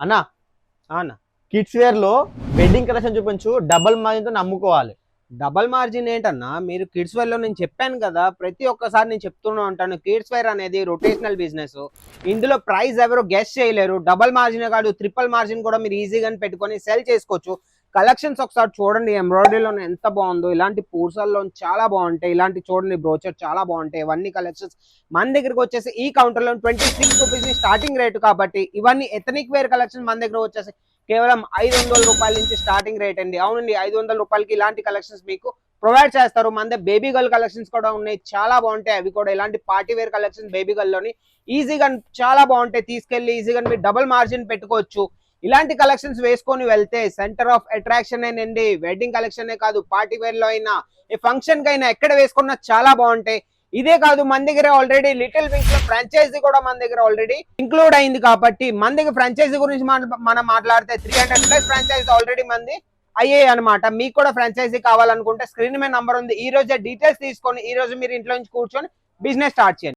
అన్నా అవునా? Kids wear లో వెడ్డింగ్ కలెక్షన్ చూపించు, డబల్ మార్జిన్ తో నమ్ముకోవాలి. డబల్ మార్జిన్ ఏంటన్నా? మీరు కిడ్స్ వేర్ లో నేను చెప్పాను కదా, ప్రతి ఒక్కసారి నేను చెప్తూనే ఉంటాను, కిడ్స్ వేర్ అనేది రొటేషనల్ బిజినెస్. ఇందులో ప్రైస్ ఎవరు గెస్ చేయలేరు. డబల్ మార్జిన్ కాదు, ట్రిపుల్ మార్జిన్ కూడా మీరు ఈజీగా పెట్టుకొని సెల్ చేసుకోవచ్చు. కలెక్షన్స్ ఒకసారి చూడండి, ఎంబ్రాయిడరీలో ఎంత బాగుందో. ఇలాంటి పూసల్లో చాలా బాగుంటాయి. ఇలాంటి చూడండి, బ్రోచర్ చాలా బాగుంటాయి. ఇవన్నీ కలెక్షన్స్ మన దగ్గరకు వచ్చేసి ఈ కౌంటర్ లో 26 రూపీస్ స్టార్టింగ్ రేట్ కాబట్టి, ఇవన్నీ ఎథనిక్ వేర్ కలెక్షన్ మన దగ్గర వచ్చేసి కేవలం 500 రూపాయల నుంచి స్టార్టింగ్ రేట్ అండి. అవునండి, 500 రూపాయలకి ఇలాంటి కలెక్షన్స్ మీకు ప్రొవైడ్ చేస్తారు. మన దగ్గర బేబీ గర్ల్ కలెక్షన్స్ కూడా ఉన్నాయి, చాలా బాగుంటాయి. అవి కూడా ఇలాంటి party wear collections baby girl లోని ఈజీగా చాలా బాగుంటాయి. తీసుకెళ్లి ఈజీగా మీరు డబుల్ మార్జిన్ పెట్టుకోవచ్చు. ఇలాంటి కలెక్షన్స్ వేసుకొని వెళ్తే సెంటర్ ఆఫ్ అట్రాక్షన్ అండి. వెడ్డింగ్ కలెక్షన్ కాదు, పార్టీ వేర్ లో అయినా, ఏ ఫంక్షన్ కి అయినా, ఎక్కడ వేసుకున్నా చాలా బాగుంటాయి. ఇదే కాదు, మన దగ్గర ఆల్రెడీ లిటిల్ వింగ్స్ లో ఫ్రాంచైజీ కూడా మన దగ్గర ఆల్రెడీ ఇంక్లూడ్ అయింది కాబట్టి, మన దగ్గర ఫ్రాంచైజీ గురించి మనం మాట్లాడితే 300+ ఫ్రాంచైజీ ఆల్రెడీ మంది అయ్యాయి అనమాట. మీకు కూడా ఫ్రాంచైజీ కావాలనుకుంటే స్క్రీన్ మీద నంబర్ ఉంది. ఈ రోజే డీటెయిల్స్ తీసుకొని ఈ రోజు మీరు ఇంట్లో నుంచి కూర్చొని బిజినెస్ స్టార్ట్ చేయండి.